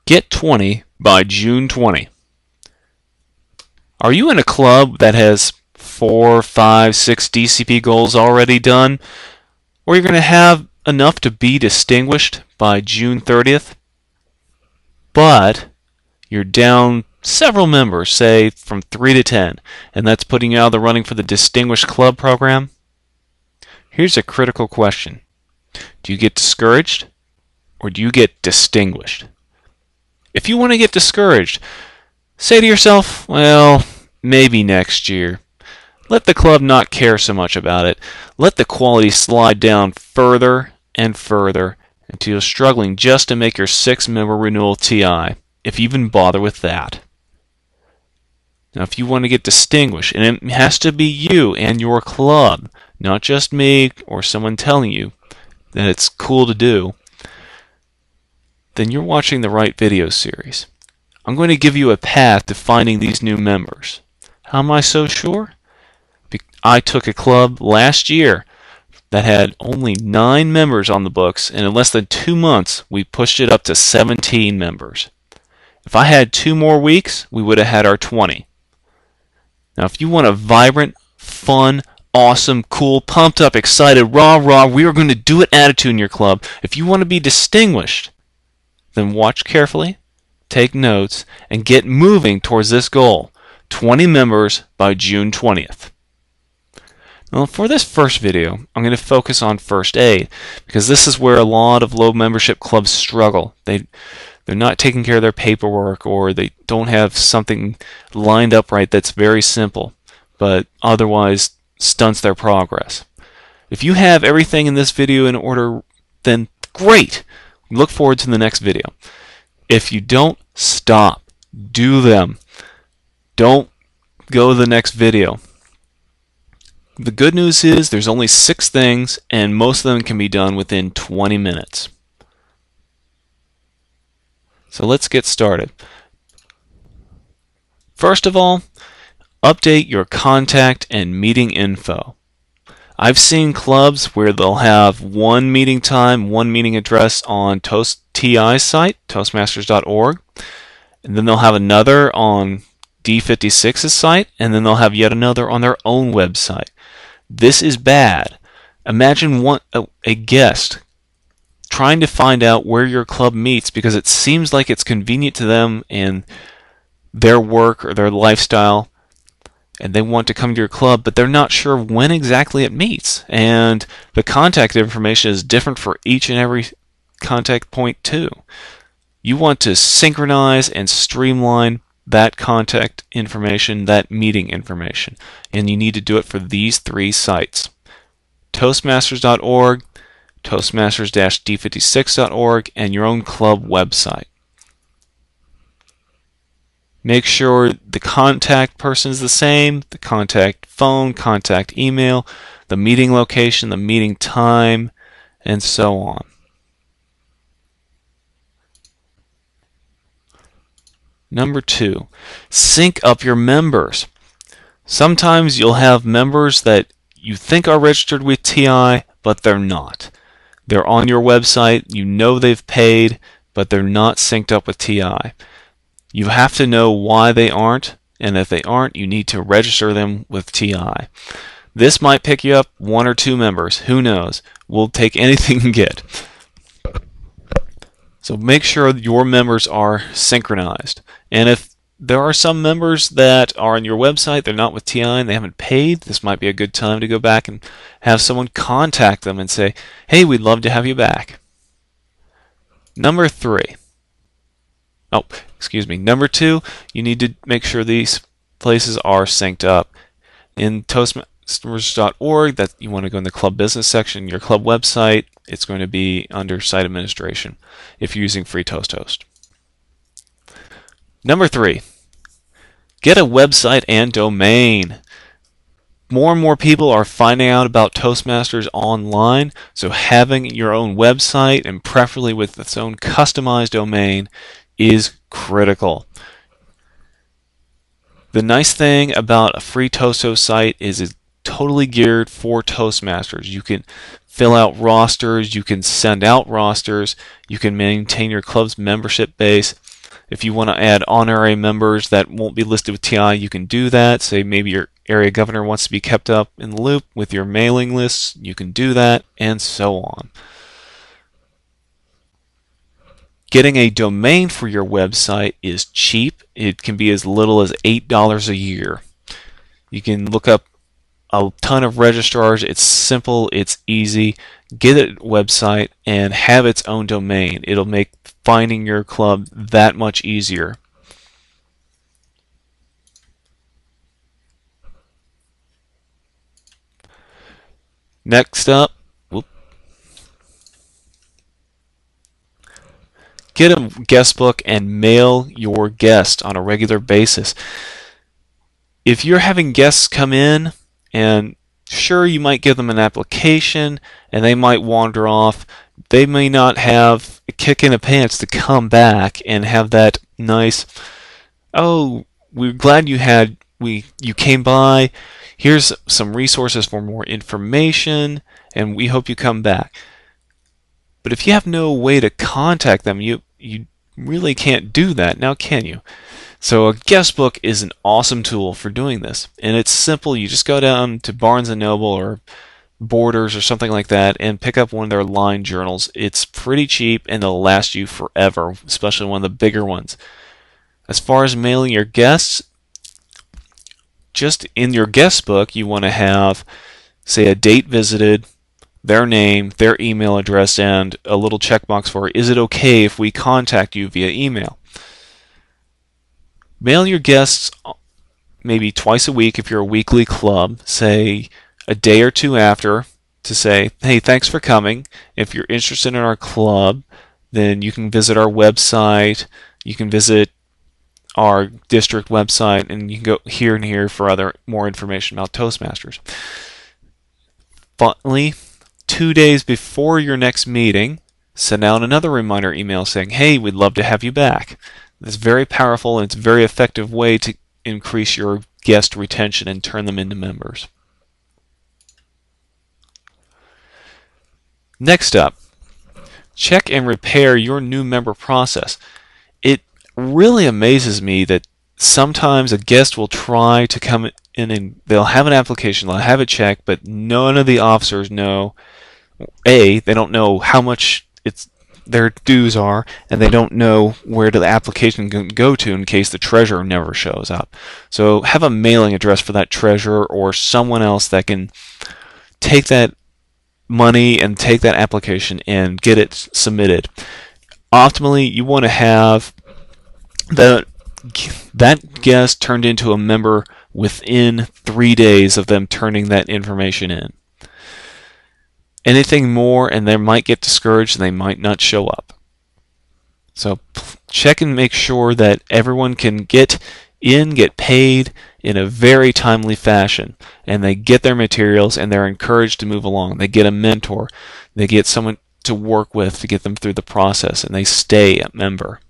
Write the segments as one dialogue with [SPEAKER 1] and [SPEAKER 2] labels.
[SPEAKER 1] Get 20 by June 20. Are you in a club that has 4, 5, 6 DCP goals already done? Or you're going to have enough to be distinguished by June 30th? But you're down several members, say from 3 to 10, and that's putting you out of the running for the Distinguished Club program? Here's a critical question. Do you get discouraged or do you get distinguished? If you want to get discouraged, say to yourself, well, maybe next year. Let the club not care so much about it. Let the quality slide down further and further until you're struggling just to make your 6-member renewal TI, if you even bother with that. Now, if you want to get distinguished, and it has to be you and your club, not just me or someone telling you that it's cool to do, then you're watching the right video series. I'm going to give you a path to finding these new members. How am I so sure? I took a club last year that had only 9 members on the books, and in less than 2 months we pushed it up to 17 members. If I had 2 more weeks, we would have had our 20. Now, if you want a vibrant, fun, awesome, cool, pumped up, excited, rah, we are going to do it attitude in your club, if you want to be distinguished, then watch carefully, take notes, and get moving towards this goal, 20 members by June 20th. Now, for this first video, I'm going to focus on first aid, because this is where a lot of low membership clubs struggle. They're not taking care of their paperwork, or they don't have something lined up right that's very simple, but otherwise stunts their progress. If you have everything in this video in order, then great! Look forward to the next video. If you don't, stop. Do them. Don't go to the next video. The good news is there's only 6 things, and most of them can be done within 20 minutes. So let's get started. First of all, update your contact and meeting info. I've seen clubs where they'll have one meeting time, one meeting address on TI's site, Toastmasters.org, and then they'll have another on D56's site, and then they'll have yet another on their own website. This is bad. Imagine a guest trying to find out where your club meets because it seems like it's convenient to them and their work or their lifestyle, and they want to come to your club, but they're not sure when exactly it meets. And the contact information is different for each and every contact point too. You want to synchronize and streamline that contact information, that meeting information, and you need to do it for these 3 sites: Toastmasters.org, Toastmasters-D56.org, and your own club website. Make sure the contact person is the same, the contact phone, contact email, the meeting location, the meeting time, and so on. Number 2, sync up your members. Sometimes you'll have members that you think are registered with TI, but they're not. They're on your website, you know they've paid, but they're not synced up with TI. You have to know why they aren't, and if they aren't, you need to register them with TI. This might pick you up 1 or 2 members, who knows? We'll take anything you can get. So make sure your members are synchronized. And if there are some members that are on your website, they're not with TI and they haven't paid, this might be a good time to go back and have someone contact them and say, hey, we'd love to have you back. Number 2, you need to make sure these places are synced up. In Toastmasters.org, that you want to go in the club business section, your club website, it's going to be under site administration if you're using free Toast Host. Number 3, get a website and domain. More and more people are finding out about Toastmasters online, so having your own website, and preferably with its own customized domain, is critical. The nice thing about a free Toast Host site is it's totally geared for Toastmasters. You can fill out rosters, you can send out rosters, you can maintain your club's membership base. If you want to add honorary members that won't be listed with TI, you can do that. Say maybe your area governor wants to be kept up in the loop with your mailing lists, you can do that, and so on. Getting a domain for your website is cheap. It can be as little as $8 a year. You can look up a ton of registrars. It's simple, it's easy. Get a website and have its own domain. It'll make finding your club that much easier. Next up, get a guest book and mail your guest on a regular basis. If you're having guests come in, and sure, you might give them an application and they might wander off, they may not have a kick in the pants to come back and have that nice, oh, we're glad you came by, here's some resources for more information, and we hope you come back. But if you have no way to contact them, you really can't do that, now can you? So a guest book is an awesome tool for doing this, and it's simple. You just go down to Barnes & Noble or Borders or something like that and pick up one of their line journals. It's pretty cheap and they'll last you forever, especially one of the bigger ones. As far as mailing your guests, just in your guest book you want to have, say, a date visited, their name, their email address, and a little checkbox for, is it okay if we contact you via email? Mail your guests maybe twice a week if you're a weekly club, say a day or two after, to say, hey, thanks for coming. If you're interested in our club, then you can visit our website, you can visit our district website, and you can go here and here for more information about Toastmasters. Finally, 2 days before your next meeting, send out another reminder email saying, hey, we'd love to have you back. It's very powerful and it's a very effective way to increase your guest retention and turn them into members. Next up, check and repair your new member process. It really amazes me that sometimes a guest will try to come in and they'll have an application, they'll have it checked, but none of the officers know, they don't know how much their dues are, and they don't know where the application can go to in case the treasurer never shows up. So have a mailing address for that treasurer or someone else that can take that money and take that application and get it submitted. Optimally, you want to have that guest turned into a member within 3 days of them turning that information in. Anything more and they might get discouraged and they might not show up. So check and make sure that everyone can get paid in a very timely fashion, and they get their materials and they're encouraged to move along. They get a mentor, they get someone to work with to get them through the process, and they stay a member.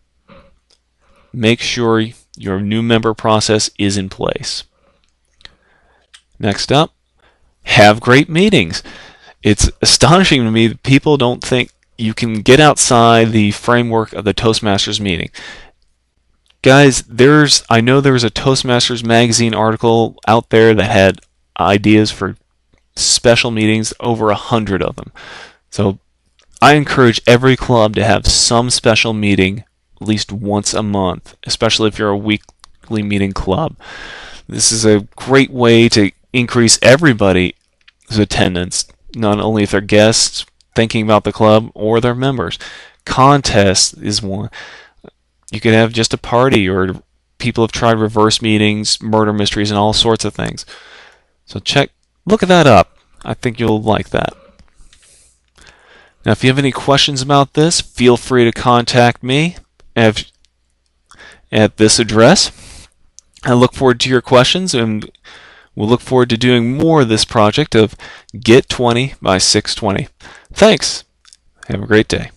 [SPEAKER 1] Make sure your new member process is in place. Next up, have great meetings. It's astonishing to me that people don't think you can get outside the framework of the Toastmasters meeting. Guys, I know there was a Toastmasters magazine article out there that had ideas for special meetings, over 100 of them. So I encourage every club to have some special meeting at least once a month, especially if you're a weekly meeting club. This is a great way to increase everybody's attendance, not only if they're guests thinking about the club or their members. Contests is one. You could have just a party, or people have tried reverse meetings, murder mysteries, and all sorts of things. So look that up. I think you'll like that. Now, if you have any questions about this, feel free to contact me at this address. I look forward to your questions, and we'll look forward to doing more of this project of Get 20 by 620. Thanks. Have a great day.